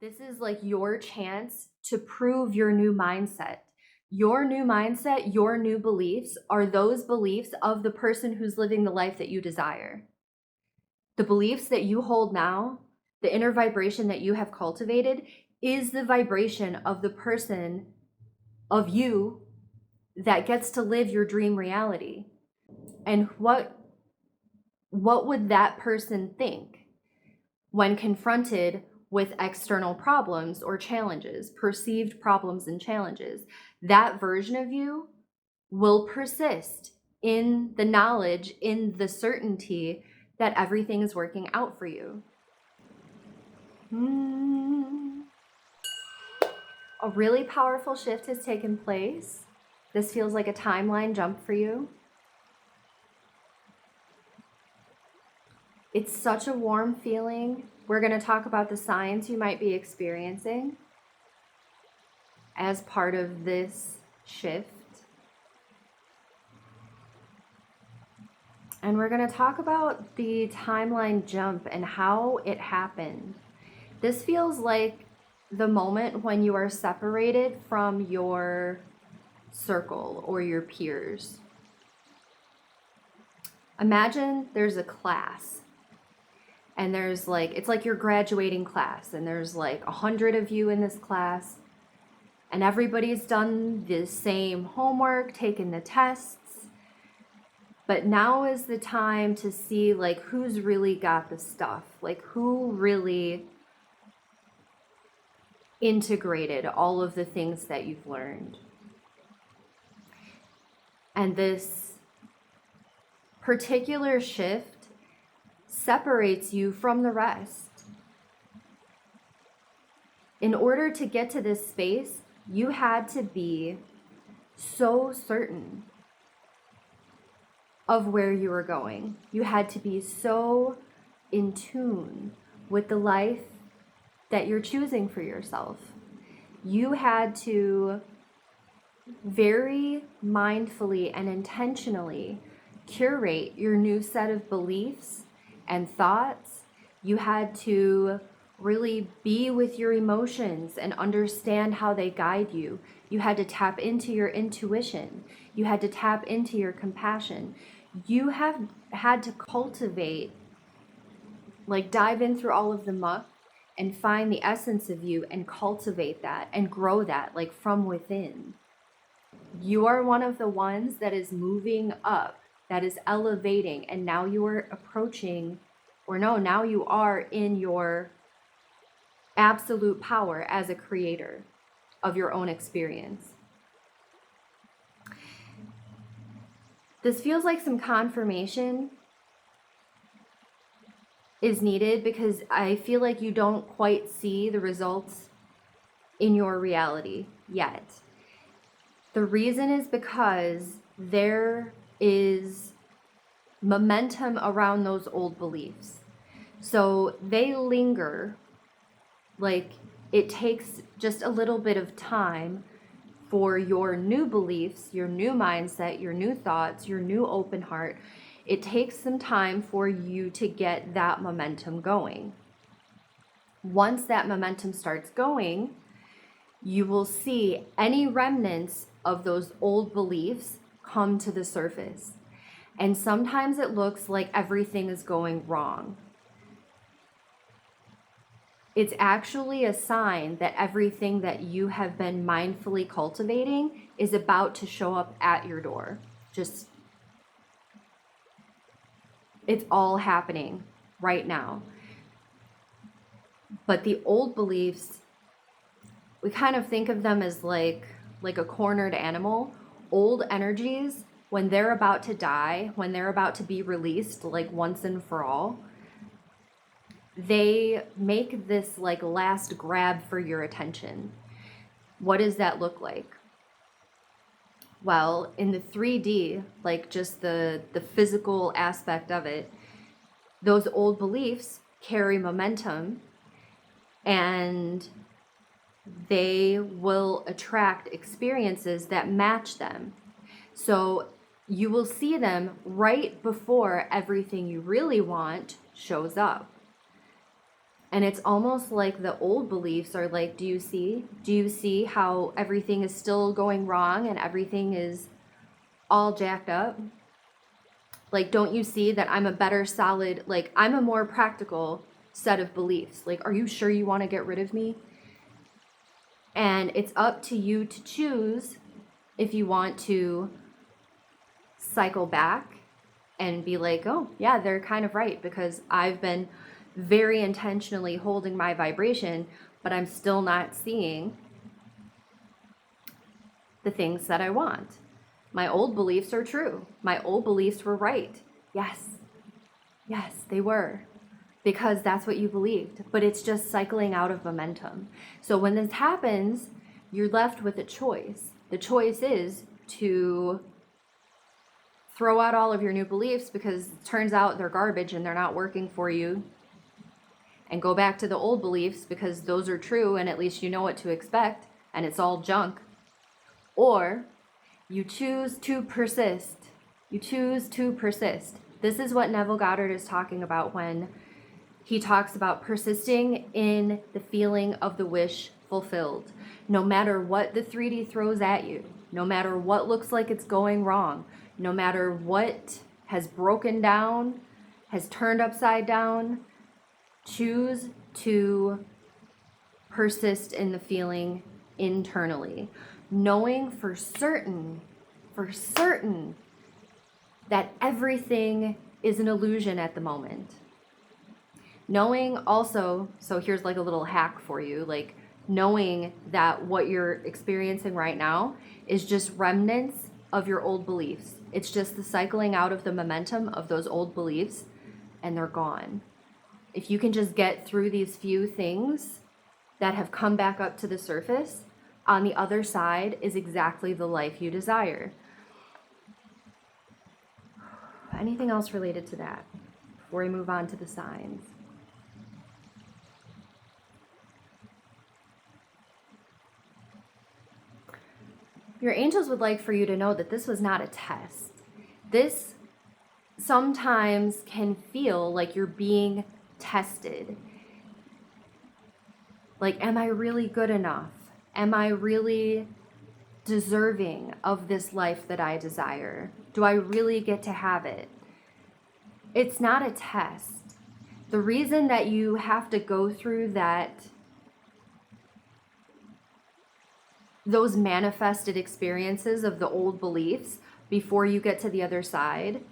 This is like your chance to prove your new mindset. Your new mindset, your new beliefs are those beliefs of the person who's living the life that you desire. The beliefs that you hold now, the inner vibration that you have cultivated, is the vibration of the person of you that gets to live your dream reality. And what would that person think when confronted with external problems or challenges, perceived problems and challenges? That version of you will persist in the knowledge, in the certainty that everything is working out for you. A really powerful shift has taken place. This feels like a timeline jump for you. It's such a warm feeling. We're going to talk about the signs you might be experiencing as part of this shift. And we're going to talk about the timeline jump and how it happened. This feels like the moment when you are separated from your circle or your peers. Imagine there's a class and there's like, it's like your graduating class and there's like 100 of you in this class and everybody's done the same homework, taken the tests. But now is the time to see like who's really got the stuff, like who really integrated all of the things that you've learned. And this particular shift separates you from the rest. In order to get to this space, you had to be so certain of where you were going. You had to be so in tune with the life that you're choosing for yourself. You had to very mindfully and intentionally curate your new set of beliefs and thoughts. You had to really be with your emotions and understand how they guide you. You had to tap into your intuition. You had to tap into your compassion. You have had to cultivate, like dive in through all of the muck and find the essence of you and cultivate that and grow that like from within. You are one of the ones that is moving up, that is elevating, and now you are approaching, or no, now you are in your absolute power as a creator of your own experience. This feels like some confirmation is needed because I feel like you don't quite see the results in your reality yet. The reason is because there is momentum around those old beliefs. So they linger, like it takes just a little bit of time for your new beliefs, your new mindset, your new thoughts, your new open heart. It takes some time for you to get that momentum going. Once that momentum starts going, you will see any remnants of those old beliefs come to the surface. And sometimes it looks like everything is going wrong. It's actually a sign that everything that you have been mindfully cultivating is about to show up at your door. It's all happening right now. But the old beliefs, we kind of think of them as like a cornered animal. Old energies, when they're about to die, when they're about to be released, like once and for all, they make this like last grab for your attention. What does that look like? Well, in the 3D, like just the physical aspect of it, those old beliefs carry momentum and they will attract experiences that match them. So you will see them right before everything you really want shows up. And it's almost like the old beliefs are like, do you see? Do you see how everything is still going wrong and everything is all jacked up? Like, don't you see that I'm a better solid, like, I'm a more practical set of beliefs? Like, are you sure you want to get rid of me? And it's up to you to choose if you want to cycle back and be like, oh, yeah, they're kind of right, because I've been very intentionally holding my vibration, but I'm still not seeing the things that I want. My old beliefs are true. My old beliefs were right. Yes, they were, because that's what you believed, but it's just cycling out of momentum. So when this happens, you're left with a choice. The choice is to throw out all of your new beliefs because it turns out they're garbage and they're not working for you, and go back to the old beliefs because those are true and at least you know what to expect and it's all junk. Or you choose to persist. You choose to persist. This is what Neville Goddard is talking about when he talks about persisting in the feeling of the wish fulfilled. No matter what the 3D throws at you, no matter what looks like it's going wrong, no matter what has broken down, has turned upside down, choose to persist in the feeling internally, knowing for certain that everything is an illusion at the moment. Knowing also, so here's like a little hack for you, like knowing that what you're experiencing right now is just remnants of your old beliefs. It's just the cycling out of the momentum of those old beliefs, and they're gone. If you can just get through these few things that have come back up to the surface, on the other side is exactly the life you desire. Anything else related to that before we move on to the signs? Your angels would like for you to know that this was not a test. This sometimes can feel like you're being tested. Like, am I really good enough? Am I really deserving of this life that I desire? Do I really get to have it? It's not a test. The reason that you have to go through those manifested experiences of the old beliefs before you get to the other side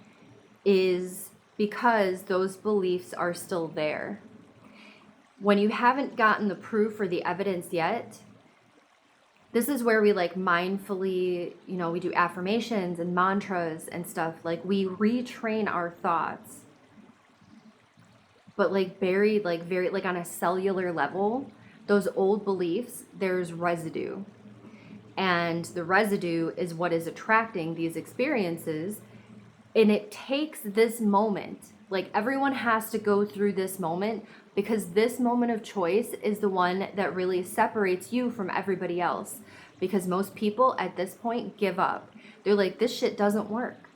is because those beliefs are still there. When you haven't gotten the proof or the evidence yet, this is where we like mindfully, we do affirmations and mantras and stuff. Like we retrain our thoughts, but like buried, like very, like on a cellular level, those old beliefs, there's residue. And the residue is what is attracting these experiences. And it takes this moment, like everyone has to go through this moment, because this moment of choice is the one that really separates you from everybody else. Because most people at this point give up. They're like, this shit doesn't work.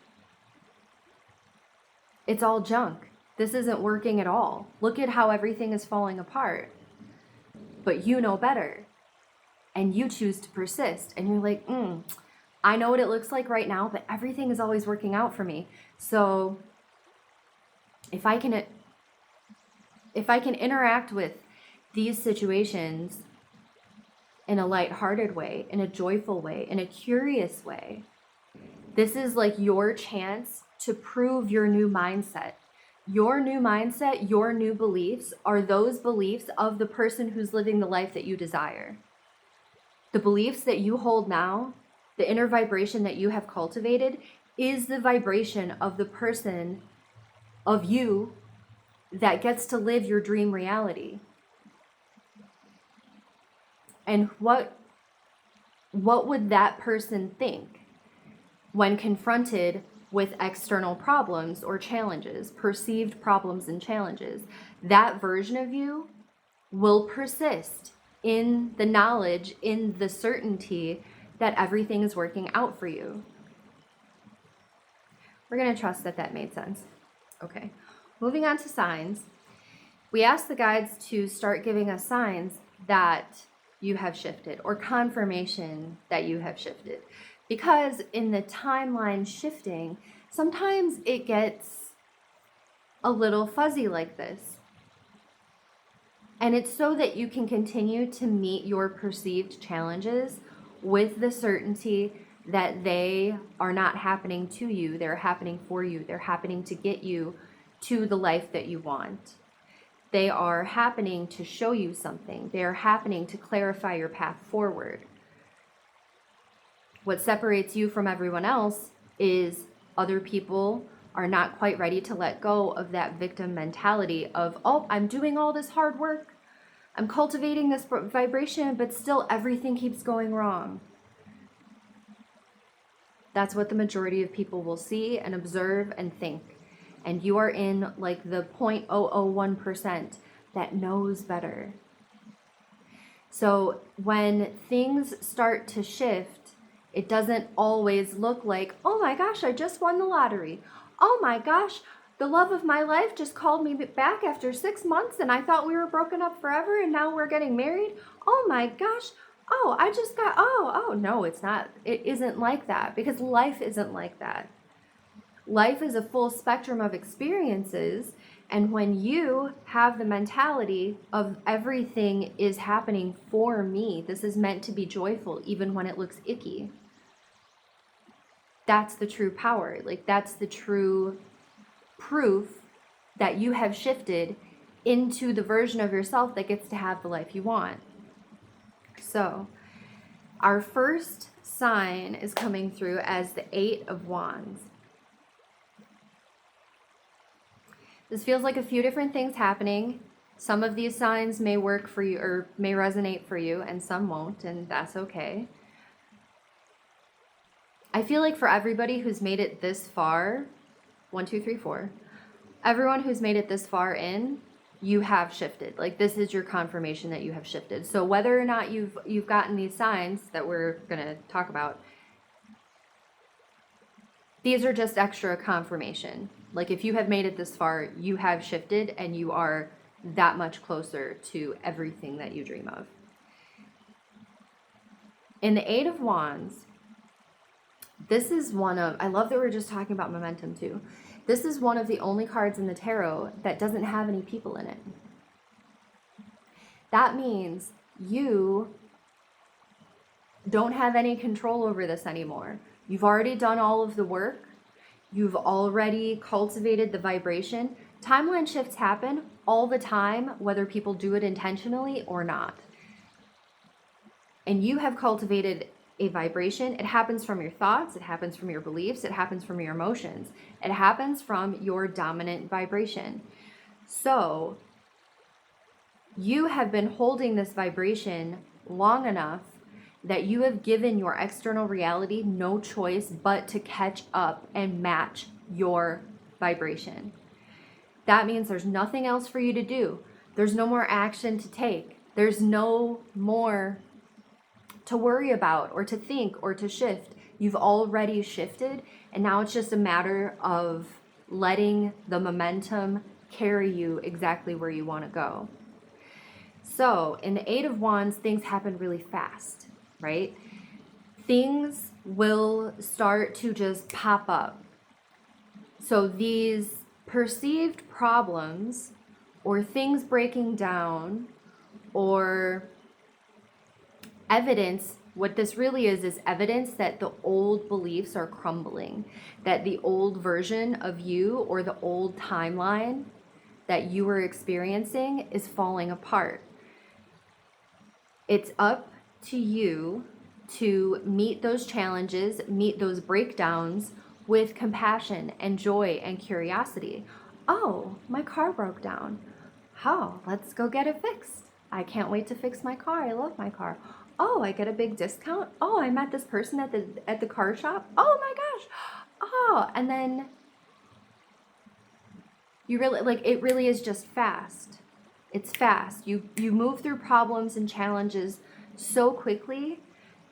It's all junk. This isn't working at all. Look at how everything is falling apart. But you know better. And you choose to persist. And you're like, I know what it looks like right now, but everything is always working out for me. So if I can interact with these situations in a lighthearted way, in a joyful way, in a curious way, this is like your chance to prove your new mindset. Your new mindset, your new beliefs are those beliefs of the person who's living the life that you desire. The beliefs that you hold now, the inner vibration that you have cultivated, is the vibration of the person, of you, that gets to live your dream reality. And what would that person think when confronted with external problems or challenges, perceived problems and challenges? That version of you will persist in the knowledge, in the certainty that everything is working out for you. We're going to trust that that made sense. Okay, moving on to signs. We ask the guides to start giving us signs that you have shifted or confirmation that you have shifted. Because in the timeline shifting, sometimes it gets a little fuzzy like this. And it's so that you can continue to meet your perceived challenges with the certainty that they are not happening to you, they're happening for you, they're happening to get you to the life that you want. They are happening to show you something. They are happening to clarify your path forward. What separates you from everyone else is other people are not quite ready to let go of that victim mentality of, oh, I'm doing all this hard work, I'm cultivating this vibration, but still everything keeps going wrong. That's what the majority of people will see and observe and think. And you are in like the 0.001% that knows better. So when things start to shift, it doesn't always look like, oh my gosh, I just won the lottery. Oh my gosh, the love of my life just called me back after 6 months and I thought we were broken up forever and now we're getting married. Oh my gosh. Oh, I just got, no, it's not. It isn't like that because life isn't like that. Life is a full spectrum of experiences. And when you have the mentality of everything is happening for me, this is meant to be joyful, even when it looks icky. That's the true power. Like that's the true proof that you have shifted into the version of yourself that gets to have the life you want. So our first sign is coming through as the 8 of Wands. This feels like a few different things happening. Some of these signs may work for you or may resonate for you and some won't, and that's okay. I feel like for everybody who's made it this far, 1, 2, 3, 4, everyone who's made it this far in, you have shifted. Like this is your confirmation that you have shifted. So whether or not you've gotten these signs that we're going to talk about, these are just extra confirmation. Like if you have made it this far, you have shifted and you are that much closer to everything that you dream of. In the 8 of Wands, this is one of, I love that we're just talking about momentum too. This is one of the only cards in the tarot that doesn't have any people in it. That means you don't have any control over this anymore. You've already done all of the work. You've already cultivated the vibration. Timeline shifts happen all the time, whether people do it intentionally or not. And you have cultivated a vibration. It happens from your thoughts, it happens from your beliefs, it happens from your emotions, it happens from your dominant vibration. So you have been holding this vibration long enough that you have given your external reality no choice but to catch up and match your vibration. That means there's nothing else for you to do. There's no more action to take. There's no more to worry about or to think or to shift. You've already shifted, and now it's just a matter of letting the momentum carry you exactly where you want to go. So in the 8 of Wands, things happen really fast, right? Things will start to just pop up. So these perceived problems or things breaking down or evidence, what this really is evidence that the old beliefs are crumbling, that the old version of you or the old timeline that you were experiencing is falling apart. It's up to you to meet those challenges, meet those breakdowns with compassion and joy and curiosity. Oh, my car broke down. How? Let's go get it fixed. I can't wait to fix my car. I love my car. Oh, I get a big discount. Oh, I met this person at the car shop. Oh my gosh. Oh, and then you really it really is just fast. It's fast. You move through problems and challenges so quickly,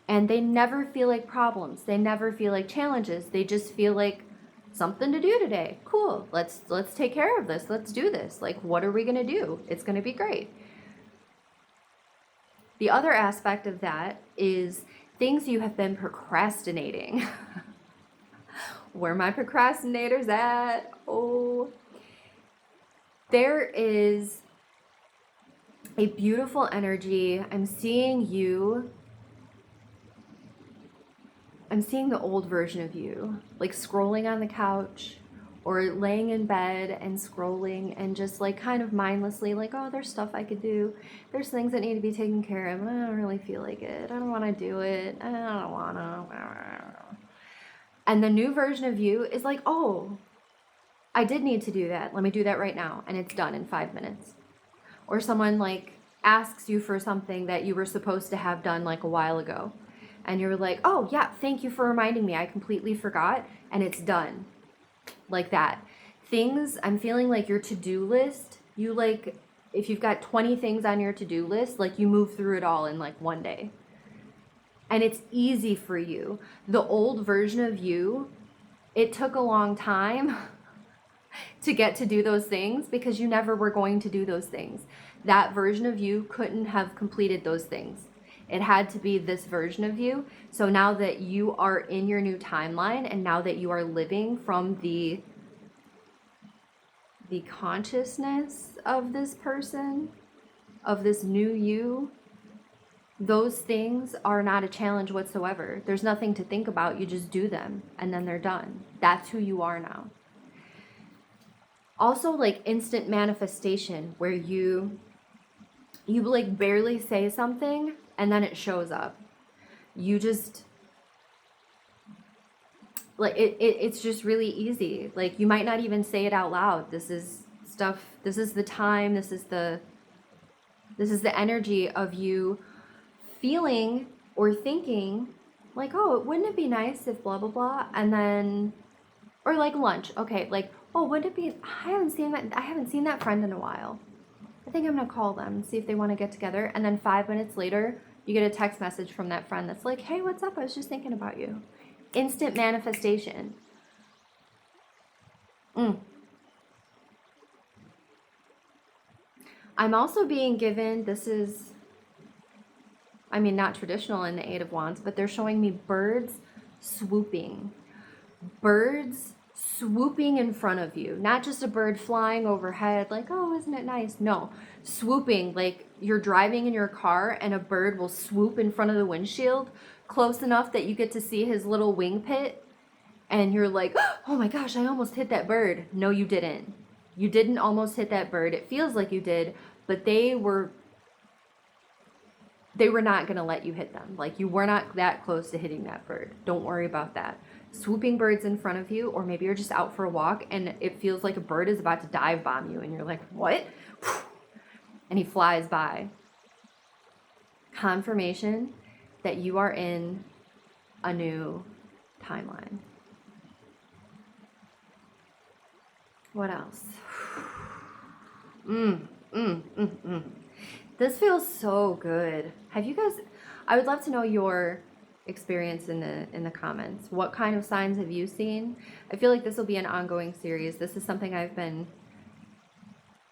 and they never feel like problems. They never feel like challenges. They just feel like something to do today. Cool. Let's take care of this. Let's do this. Like, what are we going to do? It's going to be great. The other aspect of that is things you have been procrastinating. Where my procrastinators at? Oh, there is a beautiful energy. I'm seeing the old version of you, like scrolling on the couch or laying in bed and scrolling and just like kind of mindlessly like, oh, there's stuff I could do. There's things that need to be taken care of. And I don't really feel like it. I don't want to do it. I don't want to. And the new version of you is like, oh, I did need to do that. Let me do that right now. And it's done in 5 minutes. Or someone like asks you for something that you were supposed to have done like a while ago. And you're like, oh yeah, thank you for reminding me. I completely forgot. And it's done. Like that. Things, I'm feeling like your to-do list, you like, if you've got 20 things on your to-do list, like you move through it all in like one day. And it's easy for you. The old version of you, it took a long time to get to do those things because you never were going to do those things. That version of you couldn't have completed those things. It had to be this version of you. So now that you are in your new timeline and now that you are living from the consciousness of this person, of this new you, those things are not a challenge whatsoever. There's nothing to think about. You just do them and then they're done. That's who you are now. Also, like instant manifestation where you like barely say something and then it shows up. You just like it's just really easy. Like you might not even say it out loud. This is the time, this is the energy of you feeling or thinking like, oh, wouldn't it be nice if blah blah blah, and then, or like lunch, okay, like, oh, wouldn't it be, I haven't seen that friend in a while. I think I'm gonna call them and see if they want to get together. And then 5 minutes later, you get a text message from that friend that's like, hey, what's up? I was just thinking about you. Instant manifestation. I'm also being given, this is, I mean, not traditional in the Eight of Wands, but they're showing me birds swooping. Birds swooping in front of you. Not just a bird flying overhead, like, oh, isn't it nice? No, swooping, like you're driving in your car and a bird will swoop in front of the windshield close enough that you get to see his little wing pit. And you're like, oh my gosh, I almost hit that bird. No, you didn't. You didn't almost hit that bird. It feels like you did, but they were not going to let you hit them. Like you were not that close to hitting that bird. Don't worry about that. Swooping birds in front of you, or maybe you're just out for a walk and it feels like a bird is about to dive bomb you and you're like, what? And he flies by. Confirmation that you are in a new timeline. What else? This feels so good. Have you guys, I would love to know your experience in the comments. What kind of signs have you seen? I feel like this will be an ongoing series. This is something I've been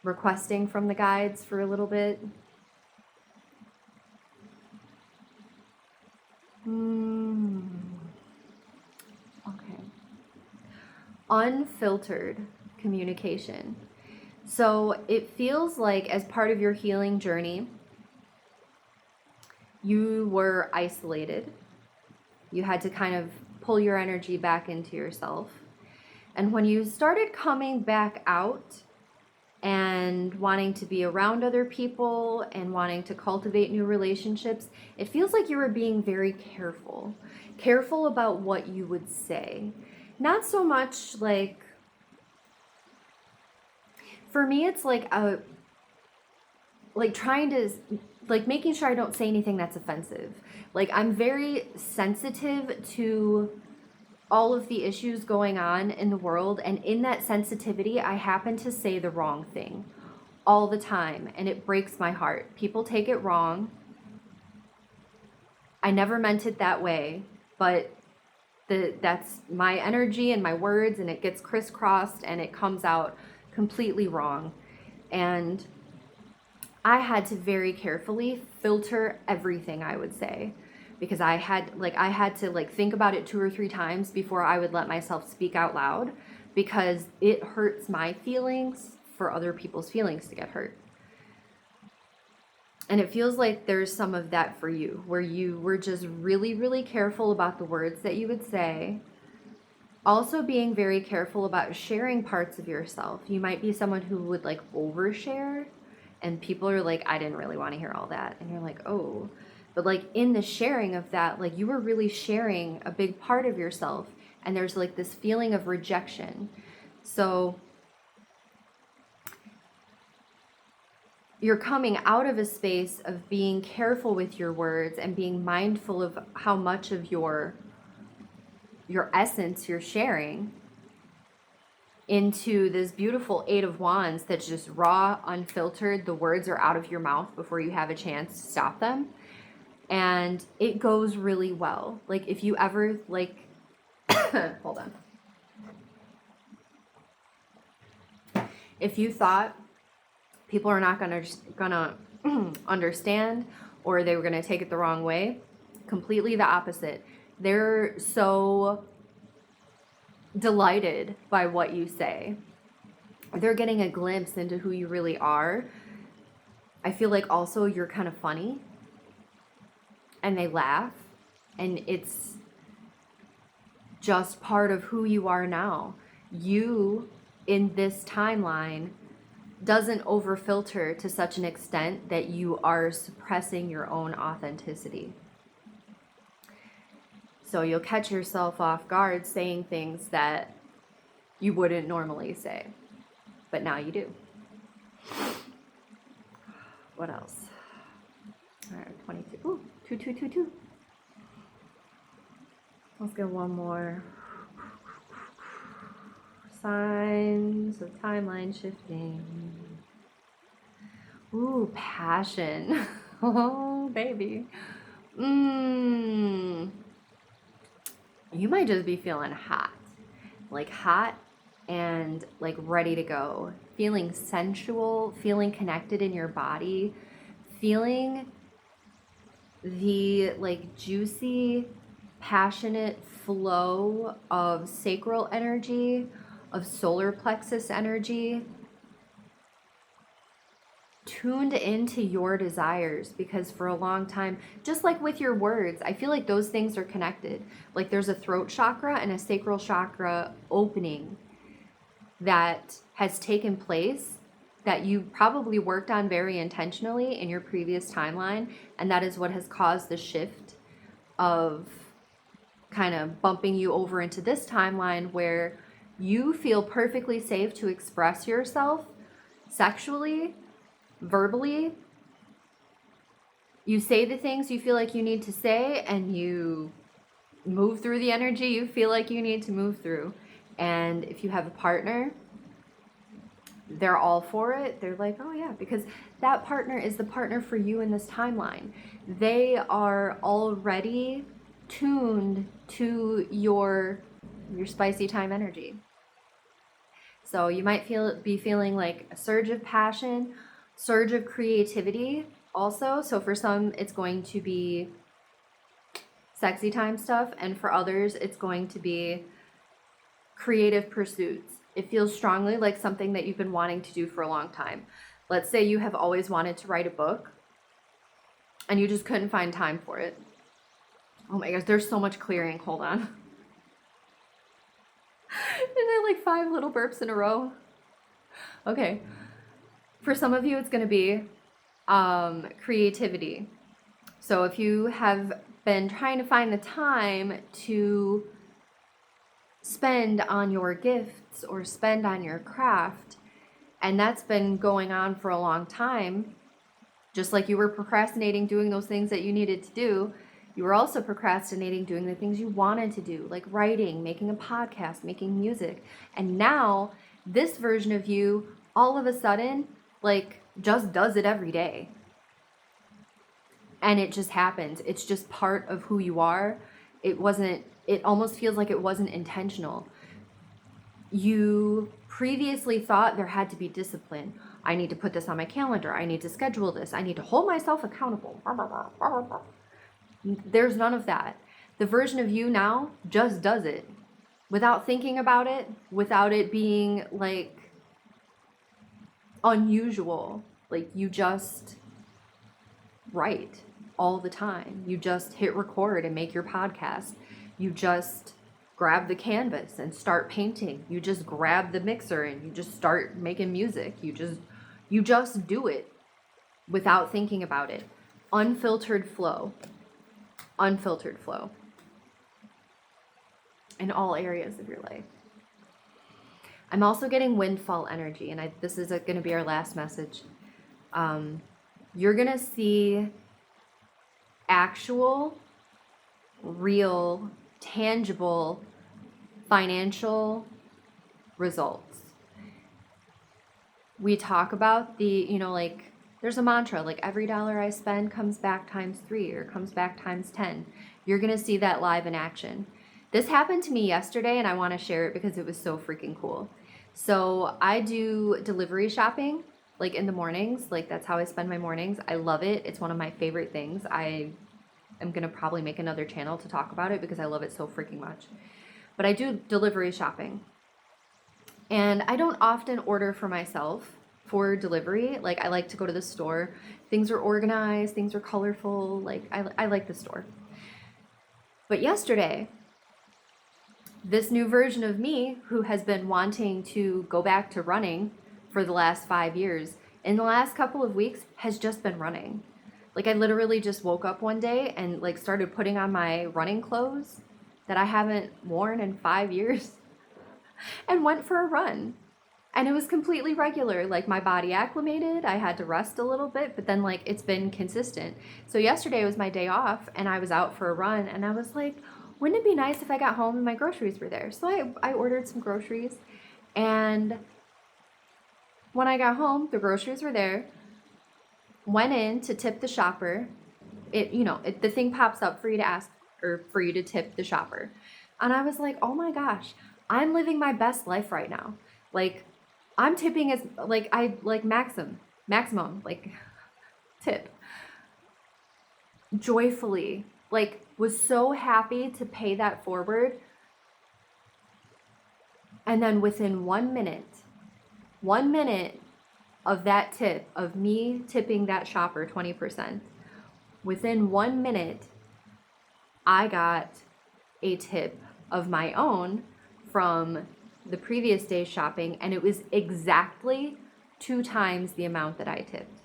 requesting from the guides for a little bit. Okay. Unfiltered communication. So it feels like as part of your healing journey, you were isolated. You had to kind of pull your energy back into yourself. And when you started coming back out and wanting to be around other people and wanting to cultivate new relationships, it feels like you were being very careful. Careful about what you would say. Not so much like, for me, it's like trying to, like making sure I don't say anything that's offensive. Like I'm very sensitive to all of the issues going on in the world, and in that sensitivity, I happen to say the wrong thing all the time, and it breaks my heart. People take it wrong. I never meant it that way, but That's my energy and my words, and it gets crisscrossed and it comes out completely wrong. And I had to very carefully filter everything I would say, because I had to think about it 2 or 3 times before I would let myself speak out loud, because it hurts my feelings for other people's feelings to get hurt. And it feels like there's some of that for you, where you were just really, really careful about the words that you would say. Also being very careful about sharing parts of yourself. You might be someone who would overshare, and people are like, I didn't really want to hear all that. And you're like, oh. But in the sharing of that, you were really sharing a big part of yourself. And there's this feeling of rejection. So you're coming out of a space of being careful with your words and being mindful of how much of your essence you're sharing, into this beautiful 8 of Wands that's just raw, unfiltered. The words are out of your mouth before you have a chance to stop them. And it goes really well. If you ever hold on. If you thought people are not gonna understand, or they were gonna take it the wrong way, completely the opposite. They're so delighted by what you say. They're getting a glimpse into who you really are. I feel like also you're kind of funny, and they laugh, and it's just part of who you are now. You, in this timeline, doesn't overfilter to such an extent that you are suppressing your own authenticity. So you'll catch yourself off guard saying things that you wouldn't normally say, but now you do. What else? All right, 22. Ooh, 2, 2, 2, 2. Let's get one more. Signs of timeline shifting. Ooh, passion. Oh, baby. You might just be feeling hot. Hot and ready to go. Feeling sensual, feeling connected in your body, feeling the juicy, passionate flow of sacral energy, of solar plexus energy, tuned into your desires. Because for a long time, just like with your words, I feel like those things are connected. There's a throat chakra and a sacral chakra opening that has taken place, that you probably worked on very intentionally in your previous timeline, and that is what has caused the shift of kind of bumping you over into this timeline, where you feel perfectly safe to express yourself sexually, verbally. You say the things you feel like you need to say, and you move through the energy you feel like you need to move through. And if you have a partner, they're all for it. They're like, oh yeah, because that partner is the partner for you in this timeline. They are already tuned to your spicy time energy. So you might be feeling a surge of passion, surge of creativity also. So for some, it's going to be sexy time stuff, and for others, it's going to be creative pursuits. It feels strongly like something that you've been wanting to do for a long time. Let's say you have always wanted to write a book, and you just couldn't find time for it. Oh my gosh, there's so much clearing. Hold on. Is there 5 little burps in a row? Okay. For some of you, it's going to be creativity. So if you have been trying to find the time to spend on your gifts or spend on your craft, and that's been going on for a long time, just like you were procrastinating doing those things that you needed to do, you were also procrastinating doing the things you wanted to do, like writing, making a podcast, making music. And now this version of you all of a sudden just does it every day. And it just happens. It's just part of who you are. it almost feels like it wasn't intentional. You previously thought there had to be discipline. I need to put this on my calendar. I need to schedule this. I need to hold myself accountable. There's none of that. The version of you now just does it without thinking about it, without it being like unusual. Like you just write all the time. You just hit record and make your podcast. You just grab the canvas and start painting. You just grab the mixer and you just start making music. You just do it without thinking about it. Unfiltered flow. Unfiltered flow in all areas of your life. I'm also getting windfall energy, and this is going to be our last message. You're going to see actual, real, tangible financial results. We talk about like there's a mantra, like every dollar I spend comes back times 3 or comes back times 10. You're going to see that live in action. This happened to me yesterday, and I want to share it because it was so freaking cool. So I do delivery shopping, like in the mornings. Like that's how I spend my mornings. I love it. It's one of my favorite things. I am going to probably make another channel to talk about it because I love it so freaking much. But I do delivery shopping. And I don't often order for myself for delivery. Like I like to go to the store. Things are organized, things are colorful. Like I like the store. But yesterday, this new version of me who has been wanting to go back to running for the last 5 years, in the last couple of weeks has just been running. Like I literally just woke up one day and like started putting on my running clothes that I haven't worn in 5 years and went for a run. And it was completely regular. Like my body acclimated. I had to rest a little bit, but then like it's been consistent. So yesterday was my day off and I was out for a run and I was like, wouldn't it be nice if I got home and my groceries were there? So I ordered some groceries, and when I got home, the groceries were there. Went in to tip the shopper. The thing pops up for you to ask or for you to tip the shopper. And I was like, oh my gosh, I'm living my best life right now. Like I'm tipping as like maximum like tip joyfully, like was so happy to pay that forward. And then within 1 minute of that tip, of me tipping that shopper 20%, within 1 minute, I got a tip of my own from the previous day's shopping, and it was exactly 2 times the amount that I tipped.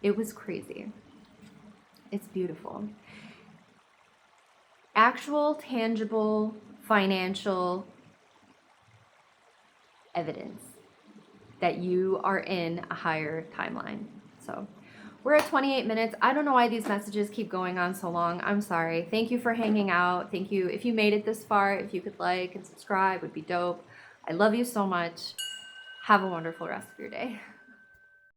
It was crazy. It's beautiful. Actual, tangible, financial evidence that you are in a higher timeline. So we're at 28 minutes. I don't know why these messages keep going on so long. I'm sorry. Thank you for hanging out. Thank you. If you made it this far, if you could like and subscribe, would be dope. I love you so much. Have a wonderful rest of your day.